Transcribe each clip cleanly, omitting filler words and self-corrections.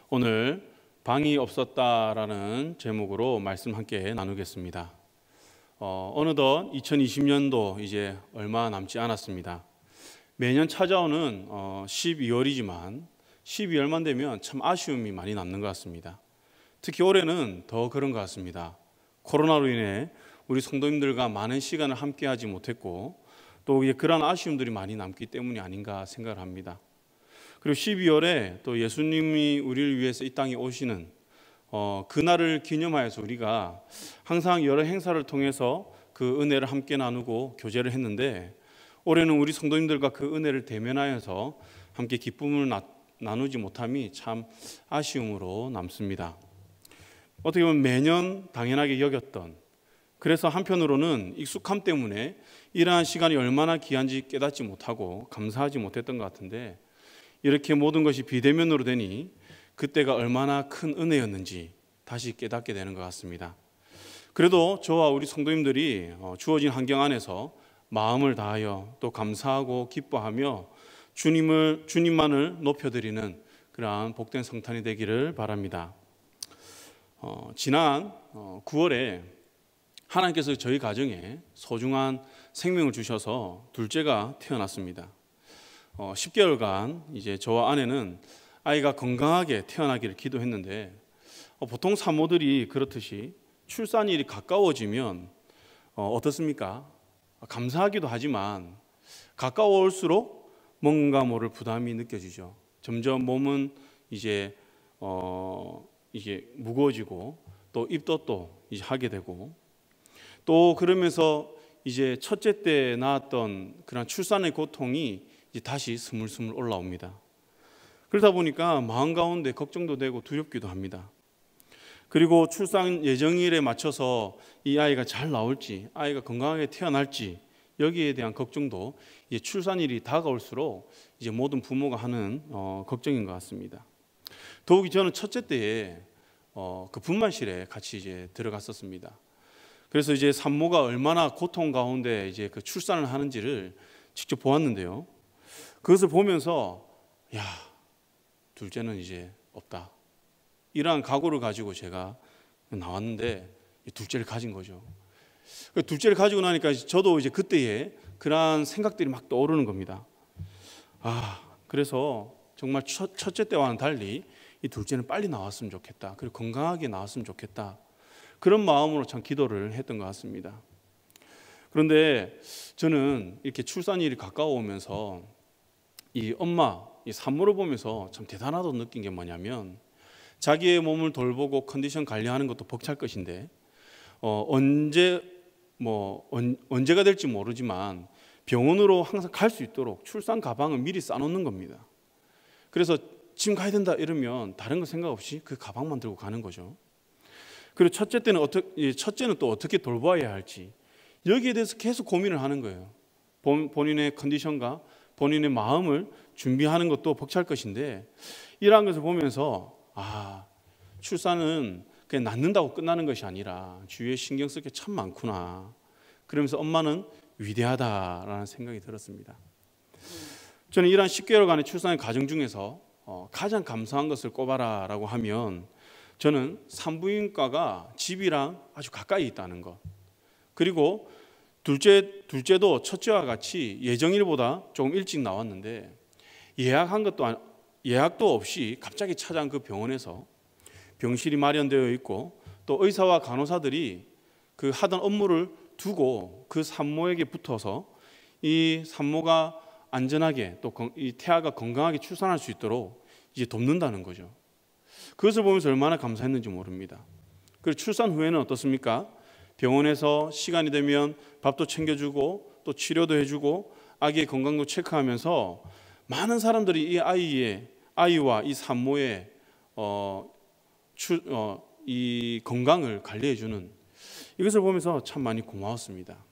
오늘 방이 없었다라는 제목으로 말씀 함께 나누겠습니다. 어느덧 2020년도 이제 얼마 남지 않았습니다. 매년 찾아오는 12월이지만 12월만 되면 참 아쉬움이 많이 남는 것 같습니다. 특히 올해는 더 그런 것 같습니다. 코로나로 인해 우리 성도님들과 많은 시간을 함께하지 못했고 또 그런 아쉬움들이 많이 남기 때문이 아닌가 생각을 합니다. 그리고 12월에 또 예수님이 우리를 위해서 이 땅에 오시는 그날을 기념하여서 우리가 항상 여러 행사를 통해서 그 은혜를 함께 나누고 교제를 했는데, 올해는 우리 성도님들과 그 은혜를 대면하여서 함께 기쁨을 나누지 못함이 참 아쉬움으로 남습니다. 어떻게 보면 매년 당연하게 여겼던, 그래서 한편으로는 익숙함 때문에 이러한 시간이 얼마나 귀한지 깨닫지 못하고 감사하지 못했던 것 같은데, 이렇게 모든 것이 비대면으로 되니 그때가 얼마나 큰 은혜였는지 다시 깨닫게 되는 것 같습니다. 그래도 저와 우리 성도님들이 주어진 환경 안에서 마음을 다하여 또 감사하고 기뻐하며 주님만을 높여드리는 그러한 복된 성탄이 되기를 바랍니다. 지난 9월에 하나님께서 저희 가정에 소중한 생명을 주셔서 둘째가 태어났습니다. 10개월간 이제 저와 아내는 아이가 건강하게 태어나기를 기도했는데, 보통 산모들이 그렇듯이 출산일이 가까워지면 어떻습니까? 감사하기도 하지만 가까워올수록 뭔가 모를 부담이 느껴지죠. 점점 몸은 이제 무거워지고 또 입도 또 이제 하게 되고, 또 그러면서 이제 첫째 때 낳았던 그런 출산의 고통이 이제 다시 스물스물 올라옵니다. 그러다 보니까 마음 가운데 걱정도 되고 두렵기도 합니다. 그리고 출산 예정일에 맞춰서 이 아이가 잘 나올지, 아이가 건강하게 태어날지, 여기에 대한 걱정도 이제 출산일이 다가올수록 이제 모든 부모가 하는 걱정인 것 같습니다. 더욱이 저는 첫째 때에 그 분만실에 같이 이제 들어갔었습니다. 그래서 이제 산모가 얼마나 고통 가운데 이제 그 출산을 하는지를 직접 보았는데요. 그것을 보면서 둘째는 이제 없다, 이러한 각오를 가지고 제가 나왔는데 둘째를 가진 거죠. 둘째를 가지고 나니까 저도 이제 그때에 그러한 생각들이 막 떠오르는 겁니다. 그래서 정말 첫째 때와는 달리 이 둘째는 빨리 나왔으면 좋겠다, 그리고 건강하게 나왔으면 좋겠다, 그런 마음으로 참 기도를 했던 것 같습니다. 그런데 저는 이렇게 출산일이 가까워오면서 이 엄마, 이 산모를 보면서 참 대단하다고 느낀 게 뭐냐면, 자기의 몸을 돌보고 컨디션 관리하는 것도 벅찰 것인데 언제가 될지 모르지만 병원으로 항상 갈 수 있도록 출산 가방을 미리 싸놓는 겁니다. 그래서 지금 가야 된다 이러면 다른 거 생각 없이 그 가방만 들고 가는 거죠. 그리고 첫째는 또 어떻게 돌봐야 할지, 여기에 대해서 계속 고민을 하는 거예요. 본인의 컨디션과 본인의 마음을 준비하는 것도 벅찰 것인데, 이러한 것을 보면서 출산은 그냥 낳는다고 끝나는 것이 아니라 주위에 신경 쓸 게 참 많구나, 그러면서 엄마는 위대하다라는 생각이 들었습니다. 저는 이러한 10개월간의 출산의 과정 중에서 가장 감사한 것을 꼽아라라고 하면, 저는 산부인과가 집이랑 아주 가까이 있다는 것, 그리고 둘째도 첫째와 같이 예정일보다 조금 일찍 나왔는데 예약도 없이 갑자기 찾아온 그 병원에서 병실이 마련되어 있고, 또 의사와 간호사들이 그 하던 업무를 두고 그 산모에게 붙어서 이 산모가 안전하게 또 이 태아가 건강하게 출산할 수 있도록 이제 돕는다는 거죠. 그것을 보면서 얼마나 감사했는지 모릅니다. 그리고 출산 후에는 어떻습니까? 병원에서 시간이 되면 밥도 챙겨주고 또 치료도 해주고 아기의 건강도 체크하면서 많은 사람들이 이 아이와 이 산모의 이 건강을 관리해주는, 이것을 보면서 참 많이 고마웠습니다.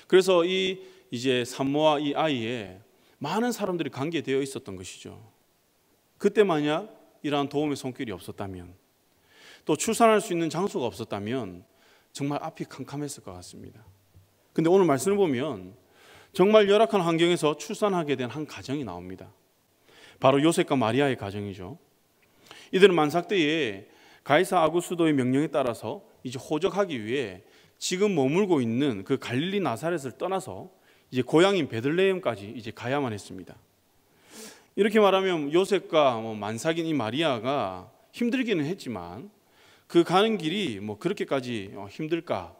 그래서 이제 산모와 이 아이에 많은 사람들이 관계되어 있었던 것이죠. 그때 만약 이러한 도움의 손길이 없었다면, 또 출산할 수 있는 장소가 없었다면 정말 앞이 캄캄했을 것 같습니다. 근데 오늘 말씀을 보면 정말 열악한 환경에서 출산하게 된 한 가정이 나옵니다. 바로 요셉과 마리아의 가정이죠. 이들은 만삭 때에 가이사 아구스도의 명령에 따라서 이제 호적하기 위해 지금 머물고 있는 그 갈릴리 나사렛을 떠나서 이제 고향인 베들레헴까지 이제 가야만 했습니다. 이렇게 말하면 요셉과 만삭인 이 마리아가 힘들기는 했지만 그 가는 길이 그렇게까지 힘들까,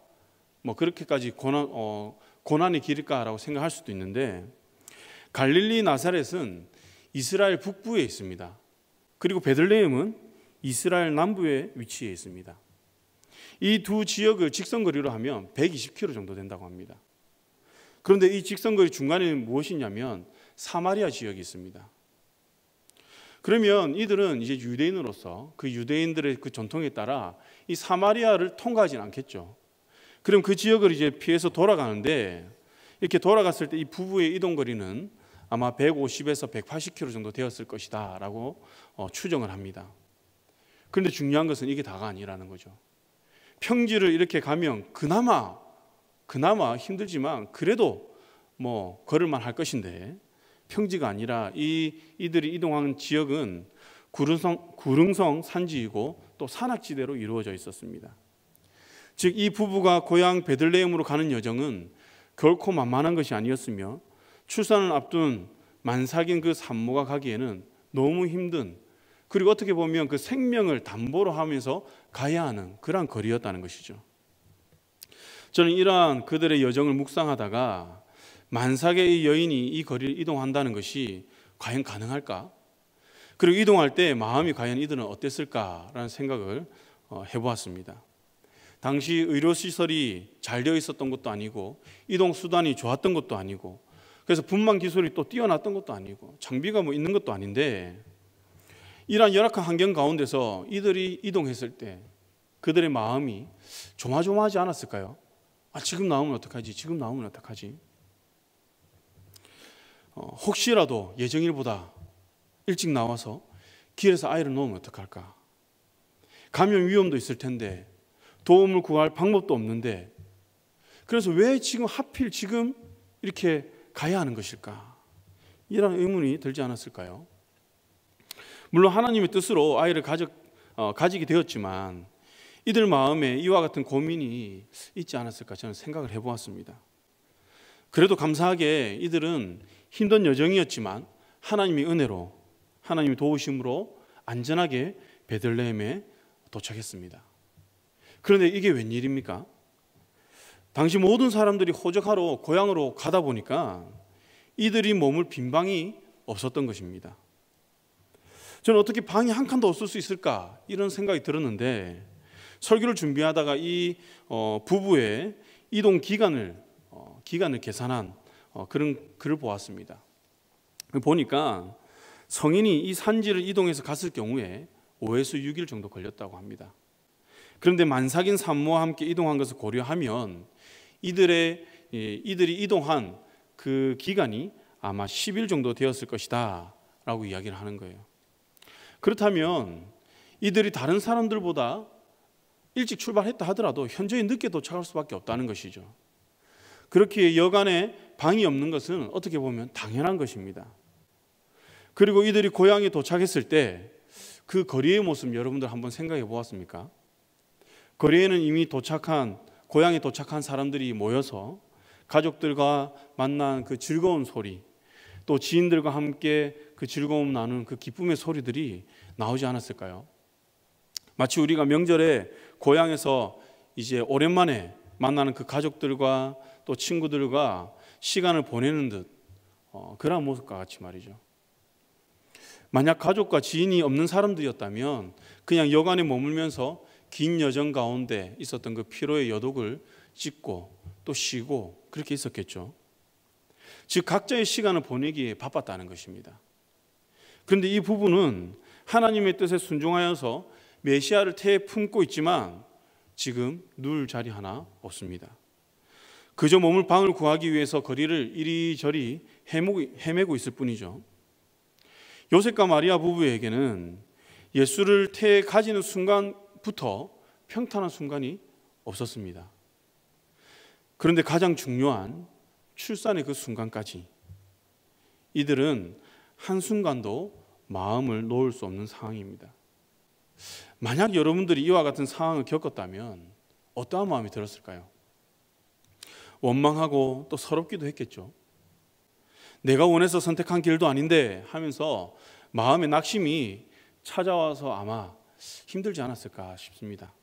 그렇게까지 고난의 길일까라고 생각할 수도 있는데, 갈릴리 나사렛은 이스라엘 북부에 있습니다. 그리고 베들레헴은 이스라엘 남부에 위치해 있습니다. 이 두 지역을 직선거리로 하면 120km 정도 된다고 합니다. 그런데 이 직선거리 중간에 무엇이냐면 사마리아 지역이 있습니다. 그러면 이들은 이제 유대인으로서 그 유대인들의 그 전통에 따라 이 사마리아를 통과하지는 않겠죠. 그럼 그 지역을 이제 피해서 돌아가는데, 이렇게 돌아갔을 때 이 부부의 이동 거리는 아마 150에서 180km 정도 되었을 것이다 라고 추정을 합니다. 그런데 중요한 것은 이게 다가 아니라는 거죠. 평지를 이렇게 가면 그나마 힘들지만 그래도 걸을만 할 것인데, 평지가 아니라 이들이 이동하는 지역은 구릉성 산지이고 또 산악지대로 이루어져 있었습니다. 즉 이 부부가 고향 베들레헴으로 가는 여정은 결코 만만한 것이 아니었으며, 출산을 앞둔 만삭인 그 산모가 가기에는 너무 힘든, 그리고 어떻게 보면 그 생명을 담보로 하면서 가야 하는 그러한 거리였다는 것이죠. 저는 이러한 그들의 여정을 묵상하다가 만삭의 이 여인이 이 거리를 이동한다는 것이 과연 가능할까? 그리고 이동할 때 마음이 과연 이들은 어땠을까라는 생각을 해보았습니다. 당시 의료시설이 잘 되어 있었던 것도 아니고 이동 수단이 좋았던 것도 아니고, 그래서 분만 기술이 또 뛰어났던 것도 아니고 장비가 있는 것도 아닌데, 이러한 열악한 환경 가운데서 이들이 이동했을 때 그들의 마음이 조마조마하지 않았을까요? 지금 나오면 어떡하지? 지금 나오면 어떡하지? 혹시라도 예정일보다 일찍 나와서 길에서 아이를 놓으면 어떡할까? 감염 위험도 있을 텐데 도움을 구할 방법도 없는데, 그래서 왜 지금 하필 지금 이렇게 가야 하는 것일까? 이런 의문이 들지 않았을까요? 물론 하나님의 뜻으로 아이를 가지게 되었지만 이들 마음에 이와 같은 고민이 있지 않았을까 저는 생각을 해보았습니다. 그래도 감사하게 이들은 힘든 여정이었지만 하나님의 은혜로, 하나님의 도우심으로 안전하게 베들레헴에 도착했습니다. 그런데 이게 웬일입니까? 당시 모든 사람들이 호적하러 고향으로 가다 보니까 이들이 머물 빈방이 없었던 것입니다. 저는 어떻게 방이 한 칸도 없을 수 있을까 이런 생각이 들었는데, 설교를 준비하다가 이 부부의 이동 기간을 계산한 그런 글을 보았습니다. 보니까 성인이 이 산지를 이동해서 갔을 경우에 5에서 6일 정도 걸렸다고 합니다. 그런데 만삭인 산모와 함께 이동한 것을 고려하면 이들이 이동한 그 기간이 아마 10일 정도 되었을 것이다 라고 이야기를 하는 거예요. 그렇다면 이들이 다른 사람들보다 일찍 출발했다 하더라도 현저히 늦게 도착할 수밖에 없다는 것이죠. 그렇게 여간에 방이 없는 것은 어떻게 보면 당연한 것입니다. 그리고 이들이 고향에 도착했을 때 그 거리의 모습 여러분들 한번 생각해 보았습니까? 거리에는 이미 고향에 도착한 사람들이 모여서 가족들과 만난 그 즐거운 소리, 또 지인들과 함께 그 즐거움 나누는 그 기쁨의 소리들이 나오지 않았을까요? 마치 우리가 명절에 고향에서 이제 오랜만에 만나는 그 가족들과 또 친구들과 시간을 보내는 듯 그러한 모습과 같이 말이죠. 만약 가족과 지인이 없는 사람들이었다면 그냥 여간에 머물면서 긴 여정 가운데 있었던 그 피로의 여독을 찢고 또 쉬고 그렇게 있었겠죠. 즉 각자의 시간을 보내기에 바빴다는 것입니다. 그런데 이 부부는 하나님의 뜻에 순종하여서 메시아를 태에 품고 있지만 지금 누울 자리 하나 없습니다. 그저 머물 방을 구하기 위해서 거리를 이리저리 헤매고 있을 뿐이죠. 요셉과 마리아 부부에게는 예수를 태에 가지는 순간부터 평탄한 순간이 없었습니다. 그런데 가장 중요한 출산의 그 순간까지 이들은 한순간도 마음을 놓을 수 없는 상황입니다. 만약 여러분들이 이와 같은 상황을 겪었다면 어떠한 마음이 들었을까요? 원망하고 또 서럽기도 했겠죠. 내가 원해서 선택한 길도 아닌데 하면서 마음의 낙심이 찾아와서 아마 힘들지 않았을까 싶습니다.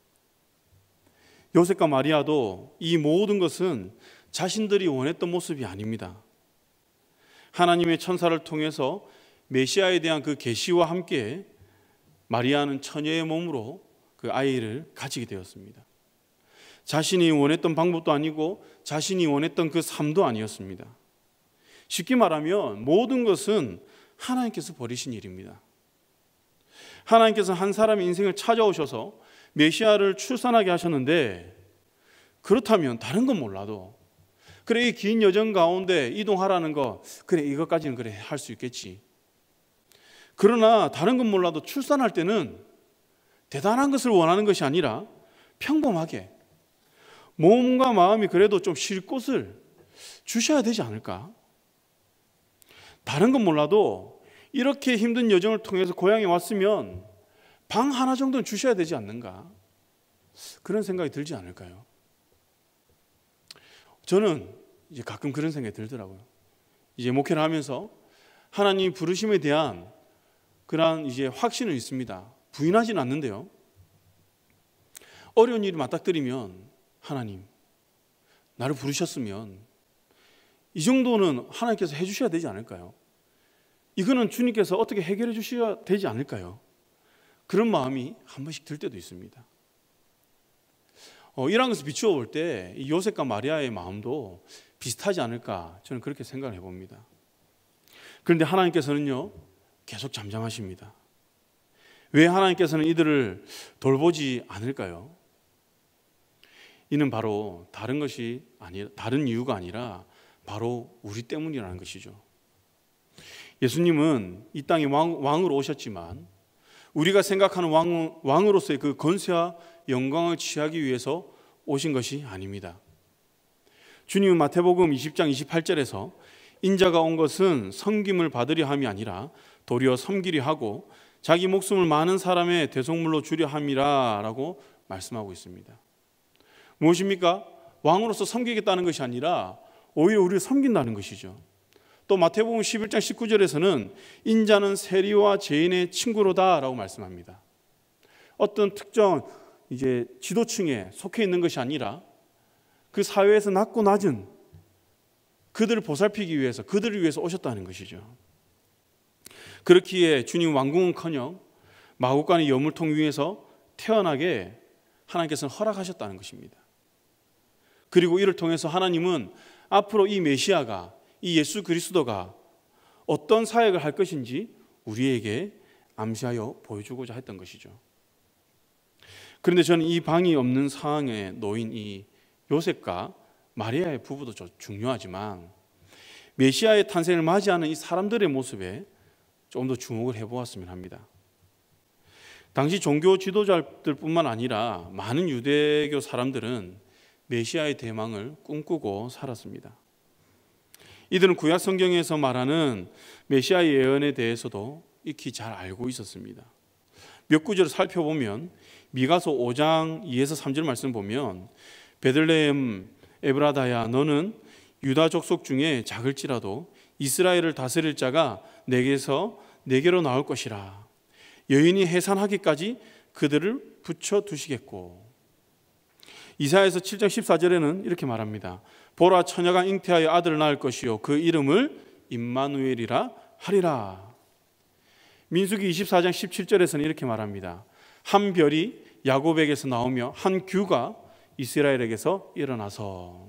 요셉과 마리아도 이 모든 것은 자신들이 원했던 모습이 아닙니다. 하나님의 천사를 통해서 메시아에 대한 그 계시와 함께 마리아는 처녀의 몸으로 그 아이를 가지게 되었습니다. 자신이 원했던 방법도 아니고 자신이 원했던 그 삶도 아니었습니다. 쉽게 말하면 모든 것은 하나님께서 버리신 일입니다. 하나님께서 한 사람의 인생을 찾아오셔서 메시아를 출산하게 하셨는데, 그렇다면 다른 건 몰라도 그래, 이 긴 여정 가운데 이동하라는 거, 그래, 이것까지는 그래 할 수 있겠지. 그러나 다른 건 몰라도 출산할 때는 대단한 것을 원하는 것이 아니라 평범하게 몸과 마음이 그래도 좀 쉴 곳을 주셔야 되지 않을까? 다른 건 몰라도 이렇게 힘든 여정을 통해서 고향에 왔으면 방 하나 정도는 주셔야 되지 않는가? 그런 생각이 들지 않을까요? 저는 이제 가끔 그런 생각이 들더라고요. 이제 목회를 하면서 하나님 부르심에 대한 그러한 이제 확신은 있습니다. 부인하지는 않는데요. 어려운 일이 맞닥뜨리면 하나님, 나를 부르셨으면 이 정도는 하나님께서 해주셔야 되지 않을까요? 이거는 주님께서 어떻게 해결해 주셔야 되지 않을까요? 그런 마음이 한 번씩 들 때도 있습니다. 이러한 것을 비추어 볼 때 요셉과 마리아의 마음도 비슷하지 않을까, 저는 그렇게 생각을 해봅니다. 그런데 하나님께서는요, 계속 잠잠하십니다. 왜 하나님께서는 이들을 돌보지 않을까요? 이는 바로 다른 이유가 아니라 바로 우리 때문이라는 것이죠. 예수님은 이 땅에 왕으로 오셨지만 우리가 생각하는 왕으로서의 그 권세와 영광을 취하기 위해서 오신 것이 아닙니다. 주님은 마태복음 20장 28절에서 인자가 온 것은 섬김을 받으려 함이 아니라 도리어 섬기려 하고 자기 목숨을 많은 사람의 대속물로 주려 함이라 라고 말씀하고 있습니다. 무엇입니까? 왕으로서 섬기겠다는 것이 아니라 오히려 우리를 섬긴다는 것이죠. 또 마태복음 11장 19절에서는 인자는 세리와 죄인의 친구로다 라고 말씀합니다. 어떤 특정 이제 지도층에 속해 있는 것이 아니라 그 사회에서 낮고 낮은 그들을 보살피기 위해서, 그들을 위해서 오셨다는 것이죠. 그렇기에 주님 왕궁은커녕 마구간의 여물통 위에서 태어나게 하나님께서는 허락하셨다는 것입니다. 그리고 이를 통해서 하나님은 앞으로 이 메시아가, 이 예수 그리스도가 어떤 사역을 할 것인지 우리에게 암시하여 보여주고자 했던 것이죠. 그런데 저는 이 방이 없는 상황에 놓인 이 요셉과 마리아의 부부도 중요하지만 메시아의 탄생을 맞이하는 이 사람들의 모습에 조금 더 주목을 해보았으면 합니다. 당시 종교 지도자들뿐만 아니라 많은 유대교 사람들은 메시아의 대망을 꿈꾸고 살았습니다. 이들은 구약 성경에서 말하는 메시아의 예언에 대해서도 익히 잘 알고 있었습니다. 몇 구절을 살펴보면 미가서 5장 2에서 3절 말씀 보면 베들레헴 에브라다야 너는 유다 족속 중에 작을지라도 이스라엘을 다스릴 자가 내게로 나올 것이라. 여인이 해산하기까지 그들을 붙여두시겠고. 이사야서 7장 14절에는 이렇게 말합니다. 보라 처녀가 잉태하여 아들을 낳을 것이요 그 이름을 임마누엘이라 하리라. 민수기 24장 17절에서는 이렇게 말합니다. 한 별이 야곱에게서 나오며 한 규가 이스라엘에게서 일어나서.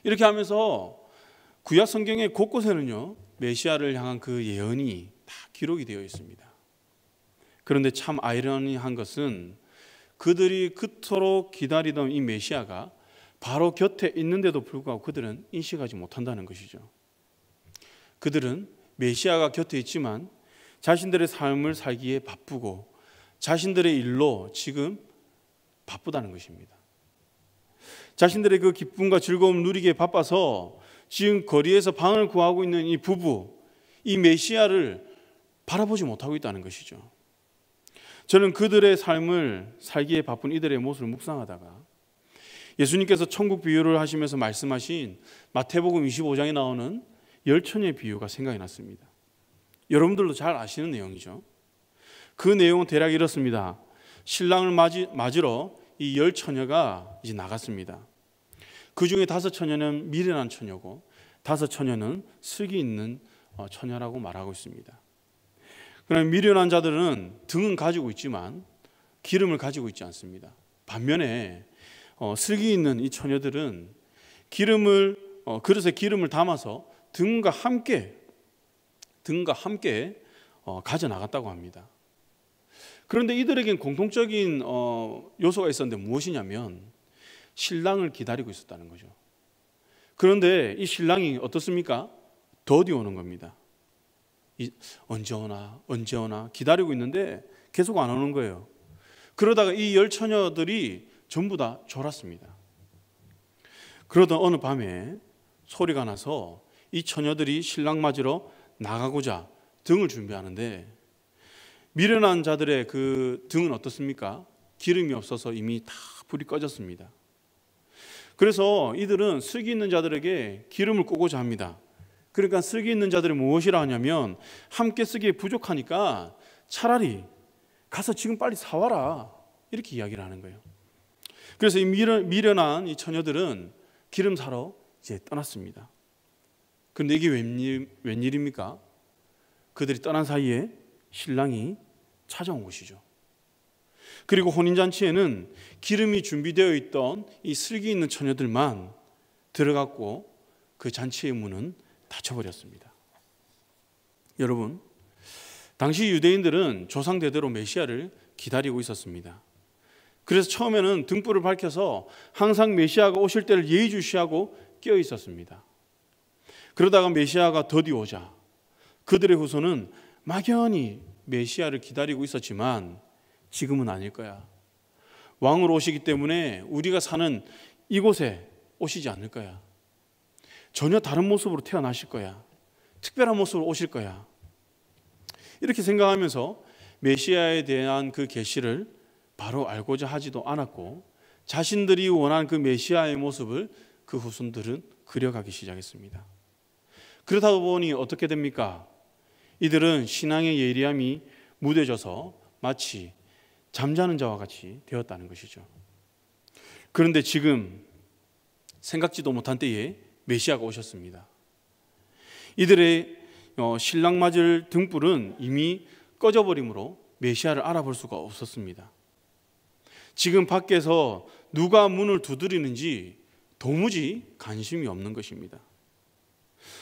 이렇게 하면서 구약 성경의 곳곳에는요 메시아를 향한 그 예언이 다 기록이 되어 있습니다. 그런데 참 아이러니한 것은 그들이 그토록 기다리던 이 메시아가 바로 곁에 있는데도 불구하고 그들은 인식하지 못한다는 것이죠. 그들은 메시아가 곁에 있지만 자신들의 삶을 살기에 바쁘고 자신들의 일로 지금 바쁘다는 것입니다. 자신들의 그 기쁨과 즐거움 누리기에 바빠서 지금 거리에서 방을 구하고 있는 이 부부, 이 메시아를 바라보지 못하고 있다는 것이죠. 저는 그들의 삶을 살기에 바쁜 이들의 모습을 묵상하다가 예수님께서 천국 비유를 하시면서 말씀하신 마태복음 25장에 나오는 열처녀의 비유가 생각이 났습니다. 여러분들도 잘 아시는 내용이죠. 그 내용은 대략 이렇습니다. 신랑을 맞으러 이 열처녀가 이제 나갔습니다. 그 중에 5처녀는 미련한 처녀고 5처녀는 슬기 있는 처녀라고 말하고 있습니다. 그러나 미련한 자들은 등은 가지고 있지만 기름을 가지고 있지 않습니다. 반면에 슬기 있는 이 처녀들은 그릇에 기름을 담아서 등과 함께 가져 나갔다고 합니다. 그런데 이들에겐 공통적인 요소가 있었는데 무엇이냐면 신랑을 기다리고 있었다는 거죠. 그런데 이 신랑이 어떻습니까? 더디 오는 겁니다. 언제 오나 기다리고 있는데 계속 안 오는 거예요. 그러다가 이 열처녀들이 전부 다 졸았습니다. 그러던 어느 밤에 소리가 나서 이 처녀들이 신랑 맞으러 나가고자 등을 준비하는데 미련한 자들의 그 등은 어떻습니까? 기름이 없어서 이미 다 불이 꺼졌습니다. 그래서 이들은 슬기 있는 자들에게 기름을 꽂고자 합니다. 그러니까 슬기 있는 자들이 무엇이라 하냐면 함께 쓰기에 부족하니까 차라리 가서 지금 빨리 사와라 이렇게 이야기를 하는 거예요. 그래서 이 미련한 이 처녀들은 기름 사러 이제 떠났습니다. 그런데 이게 웬일입니까? 그들이 떠난 사이에 신랑이 찾아온 것이죠. 그리고 혼인잔치에는 기름이 준비되어 있던 이 슬기 있는 처녀들만 들어갔고 그 잔치의 문은 닫혀버렸습니다. 여러분, 당시 유대인들은 조상대대로 메시아를 기다리고 있었습니다. 그래서 처음에는 등불을 밝혀서 항상 메시아가 오실 때를 예의주시하고 깨어 있었습니다. 그러다가 메시아가 더디 오자 그들의 후손은 막연히 메시아를 기다리고 있었지만 지금은 아닐 거야. 왕으로 오시기 때문에 우리가 사는 이곳에 오시지 않을 거야. 전혀 다른 모습으로 태어나실 거야. 특별한 모습으로 오실 거야. 이렇게 생각하면서 메시아에 대한 그 계시를 바로 알고자 하지도 않았고 자신들이 원한 그 메시아의 모습을 그 후손들은 그려가기 시작했습니다. 그러다 보니 어떻게 됩니까? 이들은 신앙의 예리함이 무뎌져서 마치 잠자는 자와 같이 되었다는 것이죠. 그런데 지금 생각지도 못한 때에 메시아가 오셨습니다. 이들의 신랑 맞을 등불은 이미 꺼져버리므로 메시아를 알아볼 수가 없었습니다. 지금 밖에서 누가 문을 두드리는지 도무지 관심이 없는 것입니다.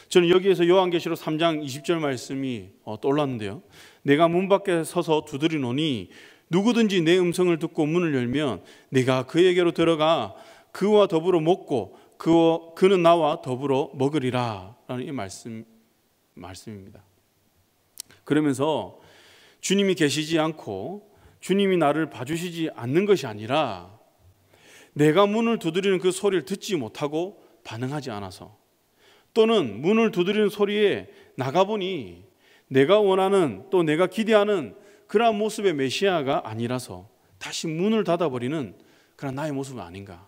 저는 여기에서 요한계시록 3장 20절 말씀이 떠올랐는데요. 내가 문 밖에 서서 두드리노니 누구든지 내 음성을 듣고 문을 열면 내가 그에게로 들어가 그와 더불어 먹고 그는 나와 더불어 먹으리라 라는 이 말씀입니다. 그러면서 주님이 계시지 않고 주님이 나를 봐주시지 않는 것이 아니라 내가 문을 두드리는 그 소리를 듣지 못하고 반응하지 않아서 또는 문을 두드리는 소리에 나가보니 내가 원하는 또 내가 기대하는 그러한 모습의 메시아가 아니라서 다시 문을 닫아버리는 그런 나의 모습은 아닌가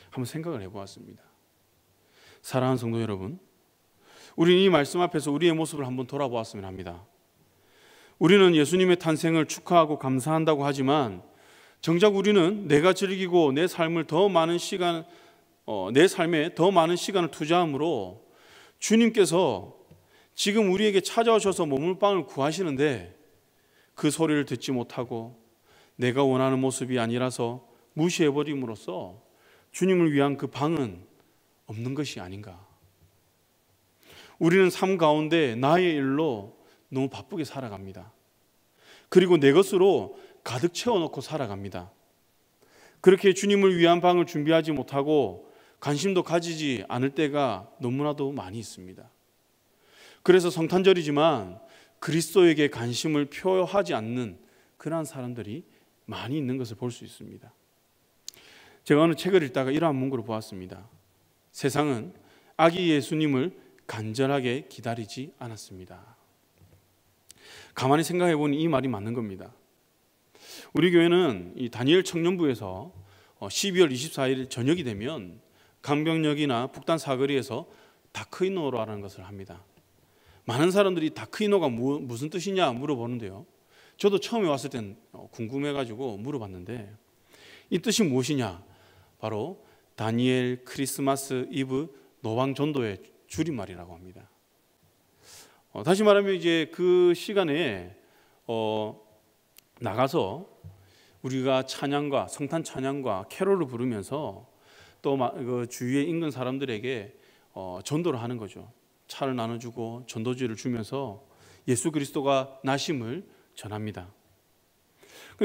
한번 생각을 해보았습니다. 사랑하는 성도 여러분, 우리는 이 말씀 앞에서 우리의 모습을 한번 돌아보았으면 합니다. 우리는 예수님의 탄생을 축하하고 감사한다고 하지만 정작 우리는 내가 즐기고 내 삶에 더 많은 시간을 투자함으로 주님께서 지금 우리에게 찾아오셔서 머물방을 구하시는데 그 소리를 듣지 못하고 내가 원하는 모습이 아니라서 무시해버림으로써 주님을 위한 그 방은 없는 것이 아닌가. 우리는 삶 가운데 나의 일로 너무 바쁘게 살아갑니다. 그리고 내 것으로 가득 채워놓고 살아갑니다. 그렇게 주님을 위한 방을 준비하지 못하고 관심도 가지지 않을 때가 너무나도 많이 있습니다. 그래서 성탄절이지만 그리스도에게 관심을 표하지 않는 그러한 사람들이 많이 있는 것을 볼 수 있습니다. 제가 어느 책을 읽다가 이러한 문구를 보았습니다. 세상은 아기 예수님을 간절하게 기다리지 않았습니다. 가만히 생각해 보니 이 말이 맞는 겁니다. 우리 교회는 이 다니엘 청년부에서 12월 24일 저녁이 되면 강병역이나 북단 사거리에서 다크이노라는 것을 합니다. 많은 사람들이 다크이노가 무슨 뜻이냐 물어보는데요. 저도 처음에 왔을 땐 궁금해가지고 물어봤는데 이 뜻이 무엇이냐? 바로 다니엘 크리스마스 이브 노방 전도의 줄임말이라고 합니다. 다시 말하면 이제 그 시간에 나가서 우리가 찬양과 성탄 찬양과 캐롤을 부르면서 또 그 주위에 인근 사람들에게 전도를 하는 거죠. 차를 나눠주고 전도지를 주면서 예수 그리스도가 나심을 전합니다.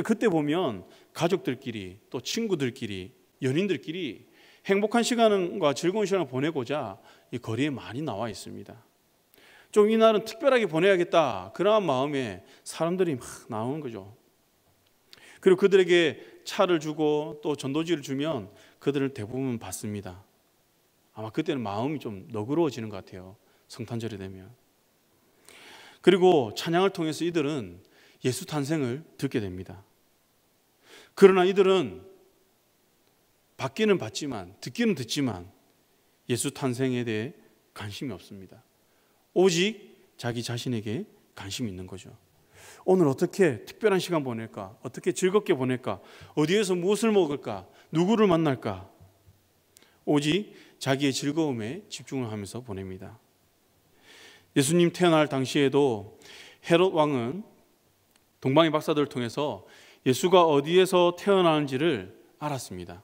그때 보면 가족들끼리 또 친구들끼리 연인들끼리 행복한 시간과 즐거운 시간을 보내고자 이 거리에 많이 나와 있습니다. 좀 이날은 특별하게 보내야겠다 그런 마음에 사람들이 막 나오는 거죠. 그리고 그들에게 차를 주고 또 전도지를 주면 그들을 대부분 받습니다. 아마 그때는 마음이 좀 너그러워지는 것 같아요. 성탄절이 되면. 그리고 찬양을 통해서 이들은 예수 탄생을 듣게 됩니다. 그러나 이들은 받기는 받지만 듣기는 듣지만 예수 탄생에 대해 관심이 없습니다. 오직 자기 자신에게 관심이 있는 거죠. 오늘 어떻게 특별한 시간 보낼까? 어떻게 즐겁게 보낼까? 어디에서 무엇을 먹을까? 누구를 만날까? 오직 자기의 즐거움에 집중을 하면서 보냅니다. 예수님 태어날 당시에도 헤롯 왕은 동방의 박사들을 통해서 예수가 어디에서 태어나는지를 알았습니다.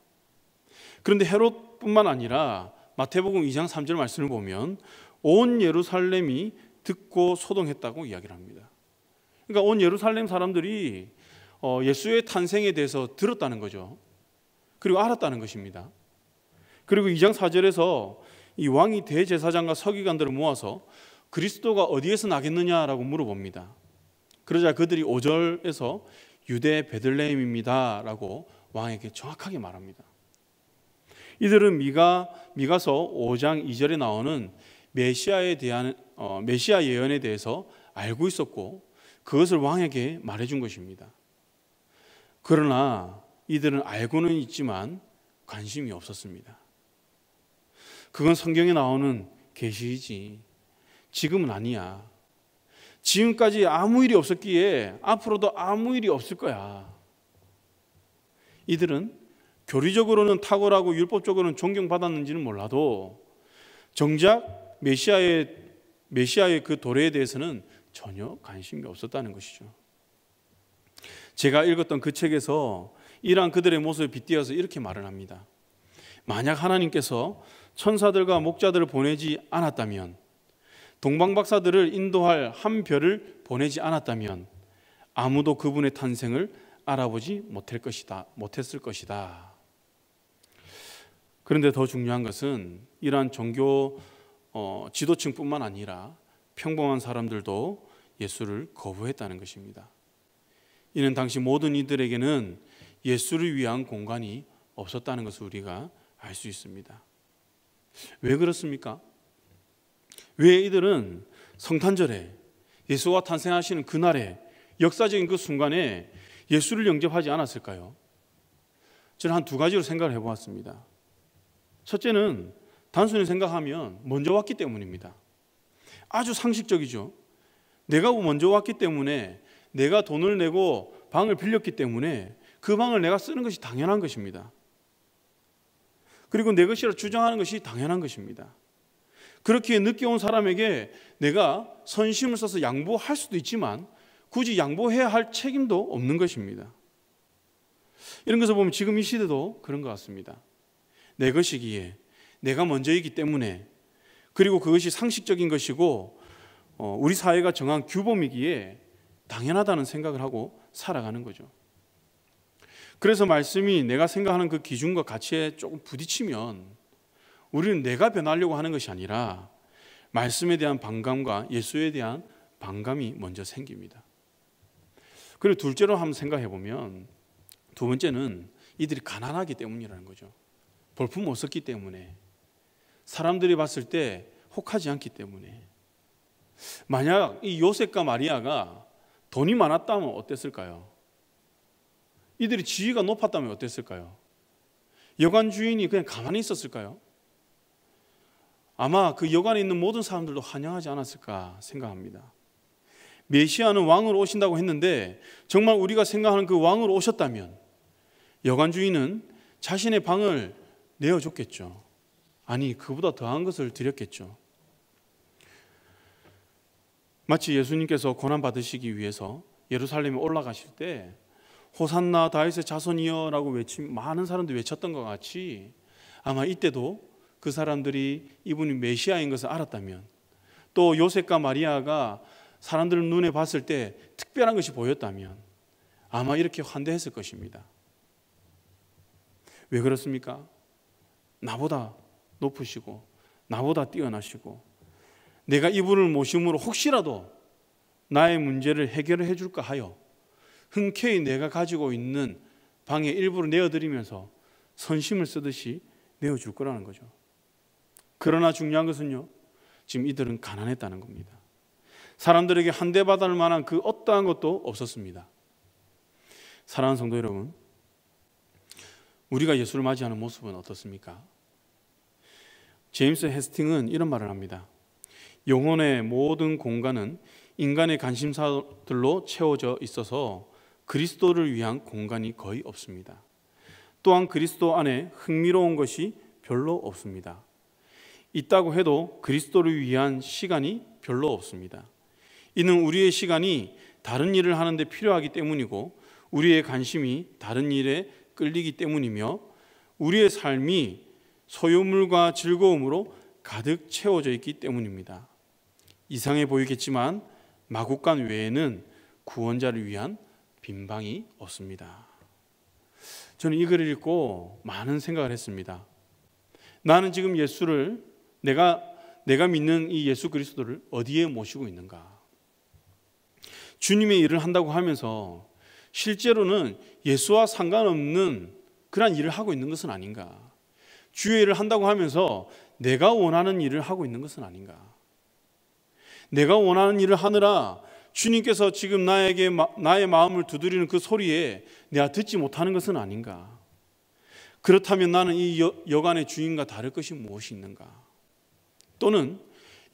그런데 헤롯뿐만 아니라 마태복음 2장 3절 말씀을 보면 온 예루살렘이 듣고 소동했다고 이야기를 합니다. 그러니까 온 예루살렘 사람들이 예수의 탄생에 대해서 들었다는 거죠. 그리고 알았다는 것입니다. 그리고 2장 4절에서 이 왕이 대제사장과 서기관들을 모아서 그리스도가 어디에서 나겠느냐라고 물어봅니다. 그러자 그들이 5절에서 유대 베들레헴입니다 라고 왕에게 정확하게 말합니다. 이들은 미가서 5장 2절에 나오는 메시아에 대한 메시아 예언에 대해서 알고 있었고 그것을 왕에게 말해준 것입니다. 그러나 이들은 알고는 있지만 관심이 없었습니다. 그건 성경에 나오는 계시이지 지금은 아니야. 지금까지 아무 일이 없었기에 앞으로도 아무 일이 없을 거야. 이들은 교리적으로는 탁월하고 율법적으로는 존경받았는지는 몰라도 정작 메시아의 그 도래에 대해서는 전혀 관심이 없었다는 것이죠. 제가 읽었던 그 책에서 이러한 그들의 모습을 빗대어서 이렇게 말을 합니다. 만약 하나님께서 천사들과 목자들을 보내지 않았다면, 동방박사들을 인도할 한 별을 보내지 않았다면 아무도 그분의 탄생을 알아보지 못했을 것이다. 그런데 더 중요한 것은 이러한 종교 지도층뿐만 아니라 평범한 사람들도 예수를 거부했다는 것입니다. 이는 당시 모든 이들에게는 예수를 위한 공간이 없었다는 것을 우리가 알 수 있습니다. 왜 그렇습니까? 왜 이들은 성탄절에 예수가 탄생하시는 그날에 역사적인 그 순간에 예수를 영접하지 않았을까요? 저는 한 두 가지로 생각을 해보았습니다. 첫째는 단순히 생각하면 먼저 왔기 때문입니다. 아주 상식적이죠. 내가 먼저 왔기 때문에 내가 돈을 내고 방을 빌렸기 때문에 그 방을 내가 쓰는 것이 당연한 것입니다. 그리고 내 것이라 주장하는 것이 당연한 것입니다. 그렇게 늦게 온 사람에게 내가 선심을 써서 양보할 수도 있지만 굳이 양보해야 할 책임도 없는 것입니다. 이런 것을 보면 지금 이 시대도 그런 것 같습니다. 내 것이기에 내가 먼저이기 때문에 그리고 그것이 상식적인 것이고 우리 사회가 정한 규범이기에 당연하다는 생각을 하고 살아가는 거죠. 그래서 말씀이 내가 생각하는 그 기준과 가치에 조금 부딪히면 우리는 내가 변하려고 하는 것이 아니라 말씀에 대한 반감과 예수에 대한 반감이 먼저 생깁니다. 그리고 둘째로 한번 생각해 보면 두 번째는 이들이 가난하기 때문이라는 거죠. 볼품 못 썼기 때문에 사람들이 봤을 때 혹하지 않기 때문에 만약 이 요셉과 마리아가 돈이 많았다면 어땠을까요? 이들이 지위가 높았다면 어땠을까요? 여관 주인이 그냥 가만히 있었을까요? 아마 그 여관에 있는 모든 사람들도 환영하지 않았을까 생각합니다. 메시아는 왕으로 오신다고 했는데 정말 우리가 생각하는 그 왕으로 오셨다면 여관 주인은 자신의 방을 내어줬겠죠. 아니, 그보다 더한 것을 드렸겠죠. 마치 예수님께서 고난받으시기 위해서 예루살렘에 올라가실 때 호산나 다윗의 자손이여 라고 많은 사람들이 외쳤던 것 같이 아마 이때도 그 사람들이 이분이 메시아인 것을 알았다면, 또 요셉과 마리아가 사람들 눈에 봤을 때 특별한 것이 보였다면 아마 이렇게 환대했을 것입니다. 왜 그렇습니까? 나보다 높으시고 나보다 뛰어나시고 내가 이분을 모심으로 혹시라도 나의 문제를 해결해 줄까 하여 흔쾌히 내가 가지고 있는 방의 일부를 내어드리면서 선심을 쓰듯이 내어줄 거라는 거죠. 그러나 중요한 것은요, 지금 이들은 가난했다는 겁니다. 사람들에게 환대받을 만한 그 어떠한 것도 없었습니다. 사랑하는 성도 여러분, 우리가 예수를 맞이하는 모습은 어떻습니까? 제임스 헤스팅은 이런 말을 합니다. 영혼의 모든 공간은 인간의 관심사들로 채워져 있어서 그리스도를 위한 공간이 거의 없습니다. 또한 그리스도 안에 흥미로운 것이 별로 없습니다. 있다고 해도 그리스도를 위한 시간이 별로 없습니다. 이는 우리의 시간이 다른 일을 하는 데 필요하기 때문이고 우리의 관심이 다른 일에 끌리기 때문이며 우리의 삶이 소유물과 즐거움으로 가득 채워져 있기 때문입니다. 이상해 보이겠지만 마국간 외에는 구원자를 위한 빈방이 없습니다. 저는 이 글을 읽고 많은 생각을 했습니다. 나는 지금 예수를 내가 믿는 이 예수 그리스도를 어디에 모시고 있는가? 주님의 일을 한다고 하면서 실제로는 예수와 상관없는 그런 일을 하고 있는 것은 아닌가? 주의 일을 한다고 하면서 내가 원하는 일을 하고 있는 것은 아닌가? 내가 원하는 일을 하느라 주님께서 지금 나의 마음을 두드리는 그 소리에 내가 듣지 못하는 것은 아닌가? 그렇다면 나는 이 여관의 주인과 다를 것이 무엇이 있는가? 또는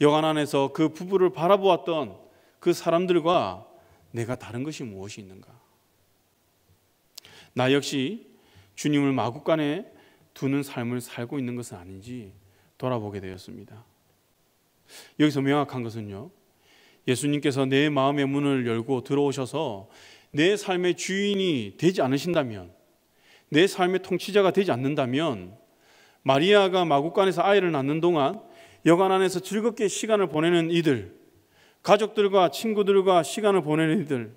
여관 안에서 그 부부를 바라보았던 그 사람들과 내가 다른 것이 무엇이 있는가? 나 역시 주님을 마국간에 두는 삶을 살고 있는 것은 아닌지 돌아보게 되었습니다. 여기서 명확한 것은요, 예수님께서 내 마음의 문을 열고 들어오셔서 내 삶의 주인이 되지 않으신다면, 내 삶의 통치자가 되지 않는다면 마리아가 마국간에서 아이를 낳는 동안 여관 안에서 즐겁게 시간을 보내는 이들, 가족들과 친구들과 시간을 보내는 이들,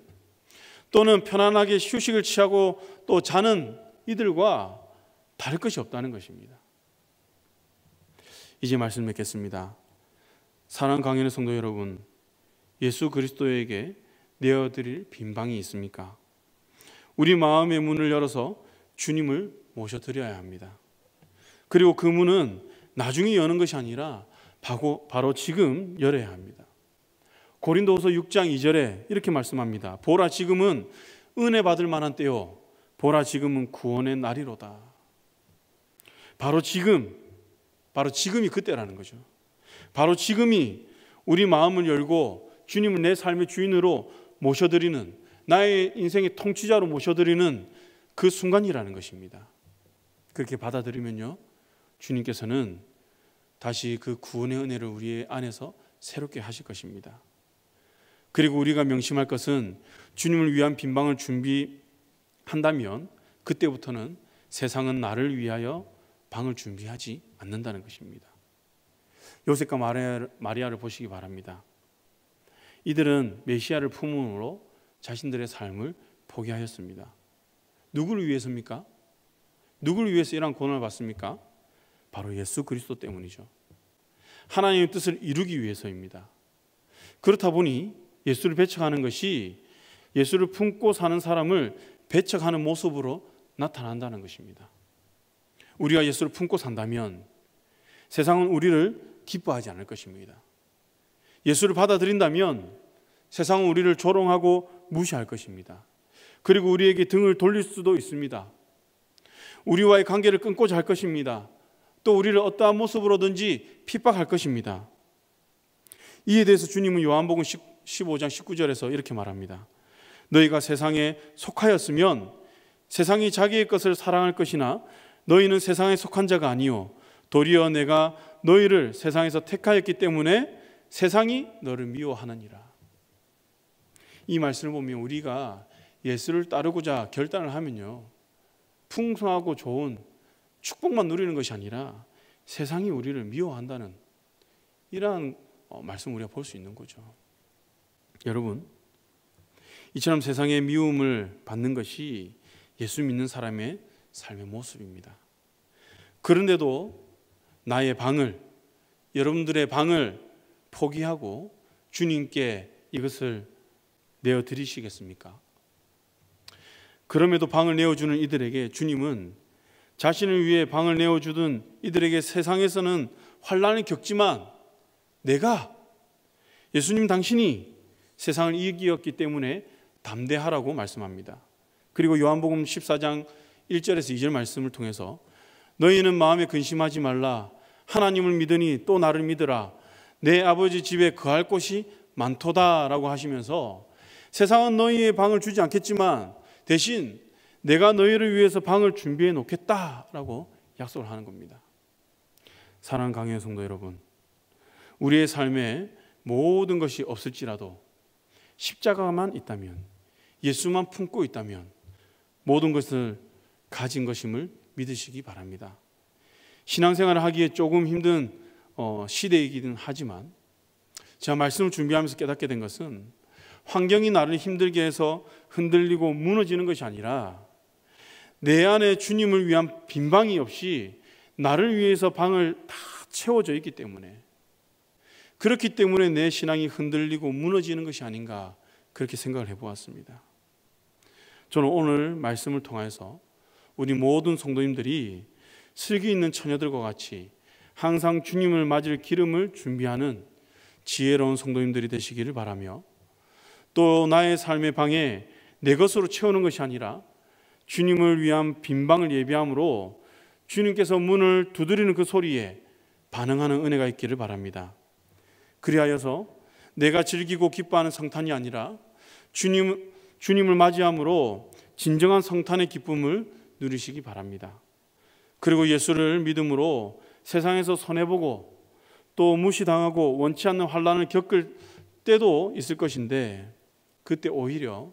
또는 편안하게 휴식을 취하고 또 자는 이들과 다를 것이 없다는 것입니다. 이제 말씀 맺겠습니다. 사랑하는 강연의 성도 여러분, 예수 그리스도에게 내어드릴 빈방이 있습니까? 우리 마음의 문을 열어서 주님을 모셔드려야 합니다. 그리고 그 문은 나중에 여는 것이 아니라 바로 지금 열어야 합니다. 고린도후서 6장 2절에 이렇게 말씀합니다. 보라, 지금은 은혜 받을 만한 때요, 보라, 지금은 구원의 날이로다. 바로 지금이 그때라는 거죠. 바로 지금이 우리 마음을 열고 주님을 내 삶의 주인으로 모셔드리는, 나의 인생의 통치자로 모셔드리는 그 순간이라는 것입니다. 그렇게 받아들이면요, 주님께서는 다시 그 구원의 은혜를 우리 안에서 새롭게 하실 것입니다. 그리고 우리가 명심할 것은 주님을 위한 빈방을 준비한다면 그때부터는 세상은 나를 위하여 방을 준비하지 않는다는 것입니다. 요셉과 마리아를 보시기 바랍니다. 이들은 메시아를 품음으로 자신들의 삶을 포기하였습니다. 누구를 위해서입니까? 누구를 위해서 이러한 고난을 받습니까? 바로 예수 그리스도 때문이죠. 하나님의 뜻을 이루기 위해서입니다. 그렇다 보니 예수를 배척하는 것이 예수를 품고 사는 사람을 배척하는 모습으로 나타난다는 것입니다. 우리가 예수를 품고 산다면 세상은 우리를 기뻐하지 않을 것입니다. 예수를 받아들인다면 세상은 우리를 조롱하고 무시할 것입니다. 그리고 우리에게 등을 돌릴 수도 있습니다. 우리와의 관계를 끊고자 할 것입니다. 또 우리를 어떠한 모습으로든지 핍박할 것입니다. 이에 대해서 주님은 요한복음 15장 19절에서 이렇게 말합니다. 너희가 세상에 속하였으면 세상이 자기의 것을 사랑할 것이나 너희는 세상에 속한 자가 아니요 도리어 내가 너희를 세상에서 택하였기 때문에 세상이 너를 미워하느니라. 이 말씀을 보면 우리가 예수를 따르고자 결단을 하면요, 풍성하고 좋은 축복만 누리는 것이 아니라 세상이 우리를 미워한다는 이러한 말씀을 우리가 볼 수 있는 거죠. 여러분, 이처럼 세상의 미움을 받는 것이 예수 믿는 사람의 삶의 모습입니다. 그런데도 나의 방을, 여러분들의 방을 포기하고 주님께 이것을 내어드리시겠습니까? 그럼에도 방을 내어주는 이들에게 주님은 자신을 위해 방을 내어주던 이들에게 세상에서는 환난을 겪지만 내가, 예수님 당신이 세상을 이기었기 때문에 담대하라고 말씀합니다. 그리고 요한복음 14장 1절에서 2절 말씀을 통해서 너희는 마음에 근심하지 말라. 하나님을 믿으니 또 나를 믿으라. 내 아버지 집에 거할 곳이 많도다라고 하시면서 세상은 너희의 방을 주지 않겠지만 대신 내가 너희를 위해서 방을 준비해 놓겠다라고 약속을 하는 겁니다. 사랑하는 강해 성도 여러분, 우리의 삶에 모든 것이 없을지라도 십자가만 있다면, 예수만 품고 있다면 모든 것을 가진 것임을 믿으시기 바랍니다. 신앙생활을 하기에 조금 힘든 시대이기는 하지만 제가 말씀을 준비하면서 깨닫게 된 것은 환경이 나를 힘들게 해서 흔들리고 무너지는 것이 아니라 내 안에 주님을 위한 빈방이 없이 나를 위해서 방을 다 채워져 있기 때문에, 그렇기 때문에 내 신앙이 흔들리고 무너지는 것이 아닌가, 그렇게 생각을 해보았습니다. 저는 오늘 말씀을 통해서 우리 모든 성도님들이 슬기 있는 처녀들과 같이 항상 주님을 맞을 기름을 준비하는 지혜로운 성도님들이 되시기를 바라며, 또 나의 삶의 방에 내 것으로 채우는 것이 아니라 주님을 위한 빈방을 예비함으로 주님께서 문을 두드리는 그 소리에 반응하는 은혜가 있기를 바랍니다. 그리하여서 내가 즐기고 기뻐하는 성탄이 아니라 주님을 맞이함으로 진정한 성탄의 기쁨을 누리시기 바랍니다. 그리고 예수를 믿음으로 세상에서 손해보고 또 무시당하고 원치 않는 환난을 겪을 때도 있을 것인데, 그때 오히려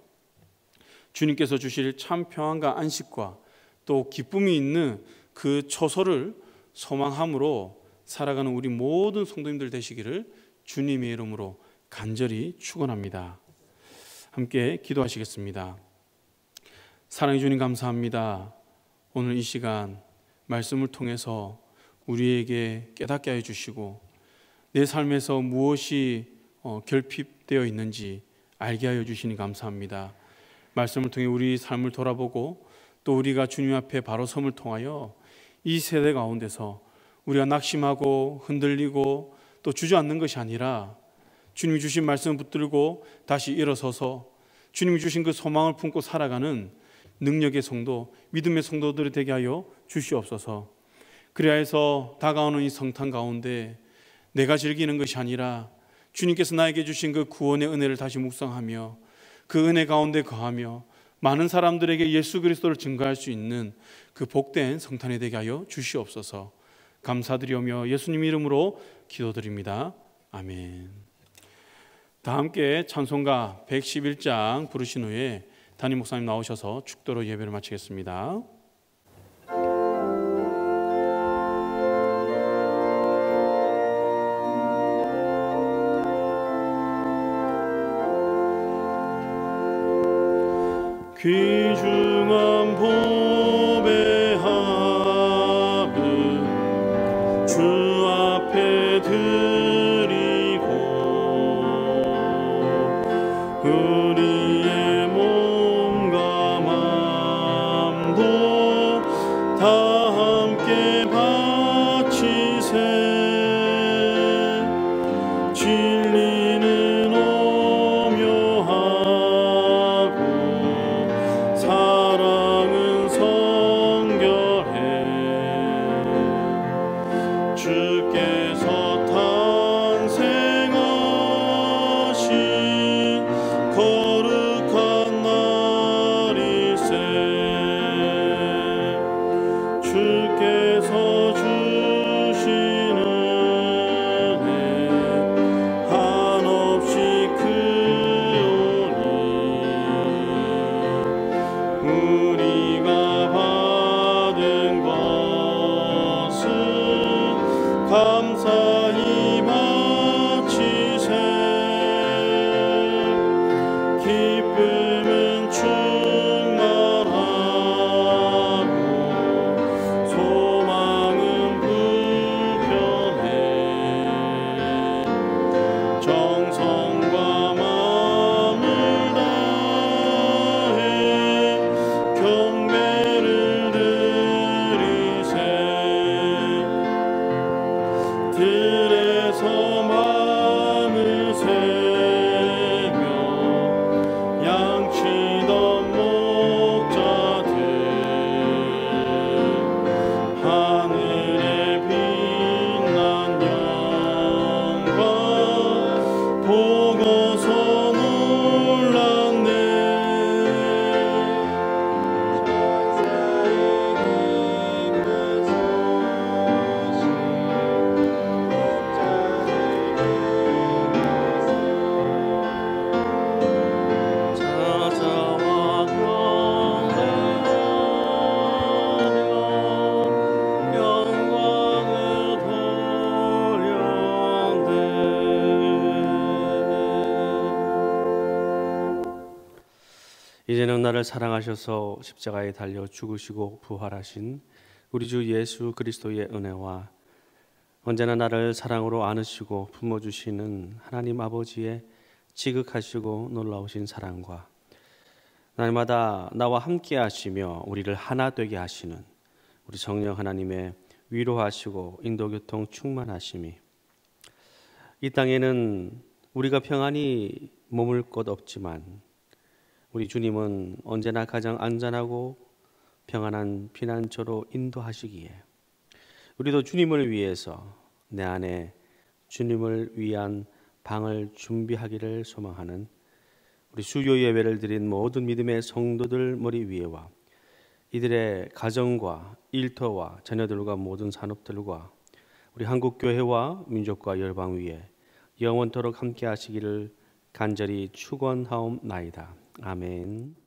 주님께서 주실 참 평안과 안식과 또 기쁨이 있는 그 초소를 소망함으로 살아가는 우리 모든 성도님들 되시기를 주님의 이름으로 간절히 축원합니다. 함께 기도하시겠습니다. 사랑해 주님 감사합니다. 오늘 이 시간 말씀을 통해서 우리에게 깨닫게 하여 주시고 내 삶에서 무엇이 결핍되어 있는지 알게 하여 주시니 감사합니다. 말씀을 통해 우리 삶을 돌아보고 또 우리가 주님 앞에 바로 섬을 통하여 이 세대 가운데서 우리가 낙심하고 흔들리고 또 주저앉는 것이 아니라 주님이 주신 말씀을 붙들고 다시 일어서서 주님이 주신 그 소망을 품고 살아가는 능력의 성도, 믿음의 성도들이 되게 하여 주시옵소서. 그리하여서 다가오는 이 성탄 가운데 내가 즐기는 것이 아니라 주님께서 나에게 주신 그 구원의 은혜를 다시 묵상하며 그 은혜 가운데 거하며 많은 사람들에게 예수 그리스도를 증거할 수 있는 그 복된 성탄이 되게 하여 주시옵소서. 감사드리오며 예수님 이름으로 기도드립니다. 아멘. 다 함께 찬송가 111장 부르신 후에 담임 목사님 나오셔서 축도로 예배를 마치겠습니다. 귀중한 보배 합은 주 앞에 드리고 우리의 몸과 마음도 다 함께 바치세. 진리는 오묘하고 이제는 나를 사랑하셔서 십자가에 달려 죽으시고 부활하신 우리 주 예수 그리스도의 은혜와 언제나 나를 사랑으로 안으시고 품어주시는 하나님 아버지의 지극하시고 놀라우신 사랑과 날마다 나와 함께 하시며 우리를 하나 되게 하시는 우리 성령 하나님의 위로하시고 인도교통 충만하심이 이 땅에는 우리가 평안히 머물 곳 없지만 우리 주님은 언제나 가장 안전하고 평안한 피난처로 인도하시기에 우리도 주님을 위해서 내 안에 주님을 위한 방을 준비하기를 소망하는 우리 수요 예배를 드린 모든 믿음의 성도들 머리 위에와 이들의 가정과 일터와 자녀들과 모든 산업들과 우리 한국교회와 민족과 열방 위에 영원토록 함께 하시기를 간절히 축원하옵나이다. 아멘.